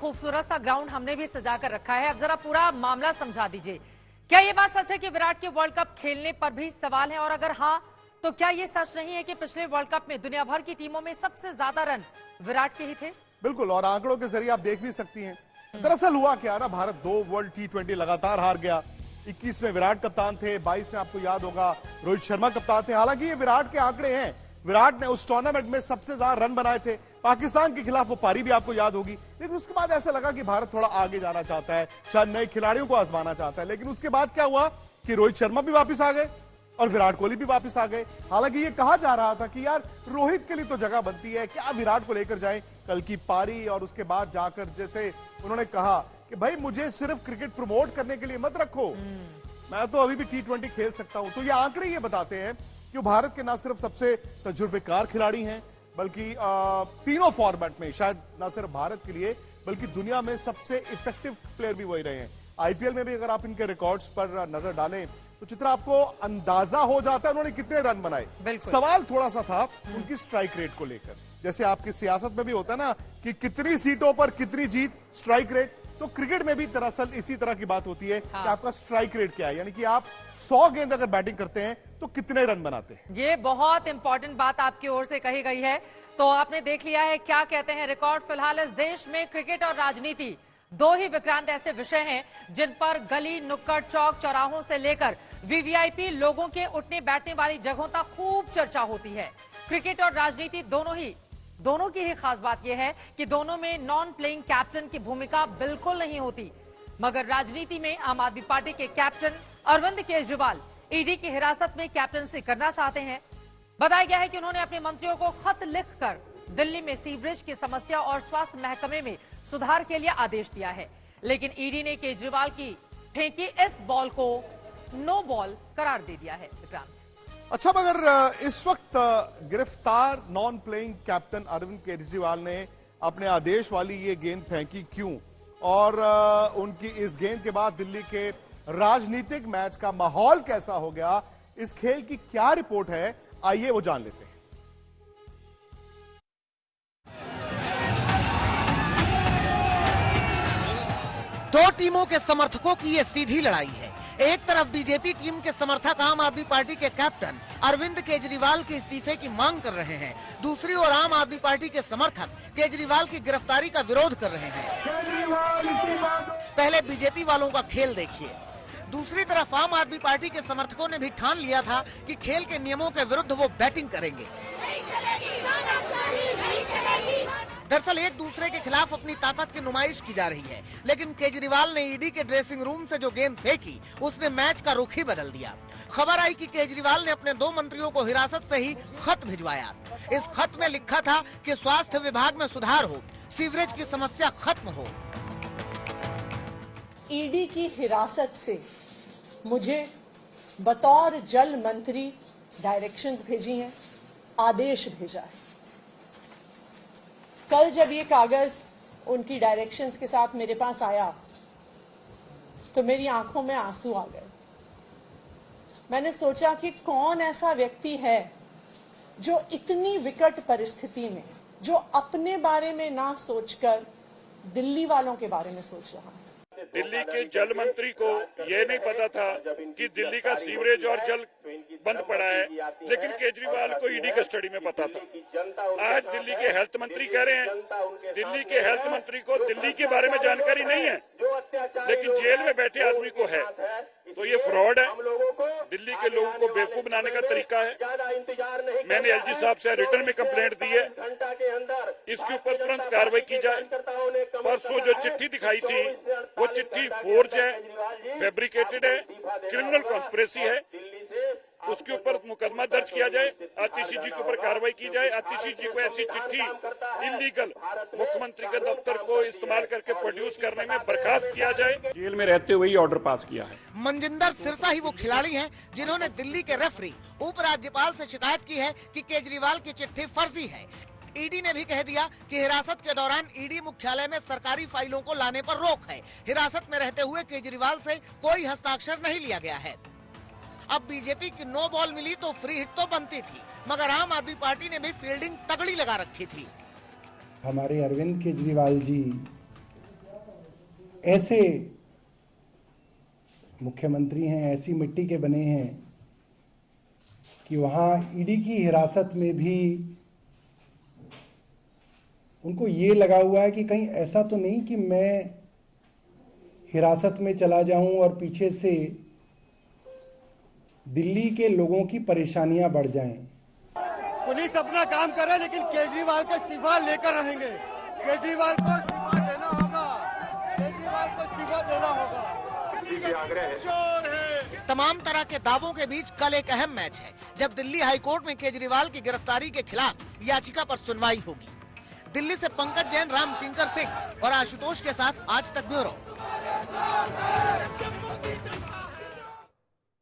खूबसूरत सा ग्राउंड हमने भी सजा कर रखा है। अब जरा पूरा मामला समझा दीजिए। क्या ये बात सच है कि विराट के वर्ल्ड कप खेलने पर भी सवाल है, और अगर हाँ तो क्या ये सच नहीं है कि पिछले वर्ल्ड कप में दुनिया भर की टीमों में सबसे ज्यादा रन विराट के ही थे? बिल्कुल, और आंकड़ों के जरिए आप देख भी सकती हैं। दरअसल हुआ क्या ना, भारत 2 वर्ल्ड T20 लगातार हार गया। 21 में विराट कप्तान थे, 22 में आपको याद होगा रोहित शर्मा कप्तान थे। हालांकि ये विराट के आंकड़े हैं, विराट ने उस टूर्नामेंट में सबसे ज्यादा रन बनाए थे। पाकिस्तान के खिलाफ वो पारी भी आपको याद होगी, लेकिन उसके बाद ऐसा लगा कि भारत थोड़ा आगे जाना चाहता है, शायद नए खिलाड़ियों को आजमाना चाहता है। लेकिन उसके बाद क्या हुआ कि रोहित शर्मा भी वापस आ गए और विराट कोहली भी वापस आ गए। हालांकि ये कहा जा रहा था कि यार रोहित के लिए तो जगह बनती है, क्या विराट को लेकर जाएं कल की पारी, और उसके बाद जाकर जैसे उन्होंने कहा कि भाई मुझे सिर्फ क्रिकेट प्रमोट करने के लिए मत रखो, मैं तो अभी भी T20 खेल सकता हूं। तो ये आंकड़े ये बताते हैं कि भारत के ना सिर्फ सबसे तजुर्बेकार खिलाड़ी हैं, बल्कि तीनों फॉर्मेट में शायद ना सिर्फ भारत के लिए बल्कि दुनिया में सबसे इफेक्टिव प्लेयर भी वही रहे हैं। आईपीएल में भी अगर आप इनके रिकॉर्ड्स पर नजर डालें तो चित्रा आपको अंदाजा हो जाता है उन्होंने कितने रन बनाए। सवाल थोड़ा सा था उनकी स्ट्राइक रेट को लेकर, जैसे आपकी सियासत में भी होता है ना कि कितनी सीटों पर कितनी जीत, स्ट्राइक रेट, तो क्रिकेट में भी दरअसल इसी तरह की बात होती है कि आपका स्ट्राइक रेट क्या है, यानी कि आप 100 गेंद अगर बैटिंग करते हैं तो कितने रन बनाते हैं। ये बहुत इंपॉर्टेंट बात आपकी ओर से कही गई है। तो आपने देख लिया है क्या कहते हैं रिकॉर्ड। फिलहाल इस देश में क्रिकेट और राजनीति दो ही विक्रांत ऐसे विषय हैं जिन पर गली नुक्कड़ चौक चौराहों से लेकर वीवीआईपी लोगों के उठने बैठने वाली जगहों तक खूब चर्चा होती है। क्रिकेट और राजनीति दोनों की ही खास बात यह है कि दोनों में नॉन प्लेइंग कैप्टन की भूमिका बिल्कुल नहीं होती। मगर राजनीति में आम आदमी पार्टी के कैप्टन अरविंद केजरीवाल ईडी की हिरासत में कैप्टनसी करना चाहते हैं। बताया गया है कि उन्होंने अपने मंत्रियों को खत लिखकर दिल्ली में सीवरेज की समस्या और स्वास्थ्य महकमे में सुधार के लिए आदेश दिया है, लेकिन ईडी ने केजरीवाल की फेंकी इस बॉल को नो बॉल करार दे दिया है। अच्छा, मगर इस वक्त गिरफ्तार non playing captain Arvind Kejriwal ने अपने आदेश वाली ये गेंद फेंकी क्यों, और उनकी इस गेंद के बाद दिल्ली के राजनीतिक मैच का माहौल कैसा हो गया, इस खेल की क्या रिपोर्ट है, आइए वो जान लेते हैं। दो टीमों के समर्थकों की ये सीधी लड़ाई है। एक तरफ बीजेपी टीम के समर्थक आम आदमी पार्टी के कैप्टन अरविंद केजरीवाल के इस्तीफे की मांग कर रहे हैं, दूसरी ओर आम आदमी पार्टी के समर्थक केजरीवाल की गिरफ्तारी का विरोध कर रहे हैं। पहले बीजेपी वालों का खेल देखिए। दूसरी तरफ आम आदमी पार्टी के समर्थकों ने भी ठान लिया था कि खेल के नियमों के विरुद्ध वो बैटिंग करेंगे। दरअसल एक दूसरे के खिलाफ अपनी ताकत की नुमाइश की जा रही है, लेकिन केजरीवाल ने ईडी के ड्रेसिंग रूम से जो गेंद फेंकी उसने मैच का रुख ही बदल दिया। खबर आई कि केजरीवाल ने अपने 2 मंत्रियों को हिरासत से ही खत भिजवाया। इस खत में लिखा था कि स्वास्थ्य विभाग में सुधार हो, सीवरेज की समस्या खत्म हो। ईडी की हिरासत से मुझे बतौर जल मंत्री डायरेक्शंस भेजी हैं, आदेश भेजा है। कल जब ये कागज उनकी डायरेक्शंस के साथ मेरे पास आया तो मेरी आंखों में आंसू आ गए। मैंने सोचा कि कौन ऐसा व्यक्ति है जो इतनी विकट परिस्थिति में, जो अपने बारे में ना सोचकर दिल्ली वालों के बारे में सोच रहा है। दिल्ली के जल मंत्री को ये नहीं पता था कि दिल्ली का सीवरेज और जल बंद पड़ा है, लेकिन केजरीवाल को ईडी कस्टडी में पता था। आज दिल्ली के हेल्थ मंत्री कह रहे हैं दिल्ली के हेल्थ मंत्री को दिल्ली के बारे में जानकारी नहीं है, लेकिन जेल में बैठे आदमी को है। तो ये फ्रॉड है, दिल्ली के लोगों को बेवकूफ बनाने का तरीका है। मैंने एलजी साहब से रिटर्न में कंप्लेंट दी है, इसके ऊपर तुरंत कार्रवाई की जाए। परसों जो चिट्ठी दिखाई थी वो चिट्ठी फोर्ज है, फैब्रिकेटेड है, क्रिमिनल कॉन्स्पिरेसी है, उसके ऊपर मुकदमा दर्ज किया जाए, आतिशी जी के ऊपर कार्रवाई की जाए। आतिशी जी को ऐसी चिट्ठी इलीगल मुख्यमंत्री के दफ्तर को इस्तेमाल करके प्रोड्यूस करने में बर्खास्त किया जाए। जेल में रहते हुए ही ऑर्डर पास किया है। मनजिंदर सिरसा ही वो खिलाड़ी हैं जिन्होंने दिल्ली के रेफरी उपराज्यपाल से शिकायत की है कि केजरीवाल की चिट्ठी फर्जी है। ईडी ने भी कह दिया कि हिरासत के दौरान ईडी मुख्यालय में सरकारी फाइलों को लाने पर रोक है। हिरासत में रहते हुए केजरीवाल से कोई हस्ताक्षर नहीं लिया गया है। अब बीजेपी की नो बॉल मिली तो फ्री हिट तो बनती थी, मगर आम आदमी पार्टी ने भी फील्डिंग तगड़ी लगा रखी थी। हमारे अरविंद केजरीवाल जी ऐसे मुख्यमंत्री हैं, ऐसी मिट्टी के बने हैं कि वहां ईडी की हिरासत में भी उनको ये लगा हुआ है कि कहीं ऐसा तो नहीं कि मैं हिरासत में चला जाऊं और पीछे से दिल्ली के लोगों की परेशानियां बढ़ जाएं। पुलिस अपना काम करे, लेकिन केजरीवाल का इस्तीफा लेकर रहेंगे। केजरीवाल को इस्तीफा देना होगा, केजरीवाल को इस्तीफा देना होगा। तमाम तरह के दावों के बीच कल एक अहम मैच है, जब दिल्ली हाईकोर्ट में केजरीवाल की गिरफ्तारी के खिलाफ याचिका पर सुनवाई होगी। दिल्ली से पंकज जैन, राम किंकर सिंह और आशुतोष के साथ आज तक ब्यूरो।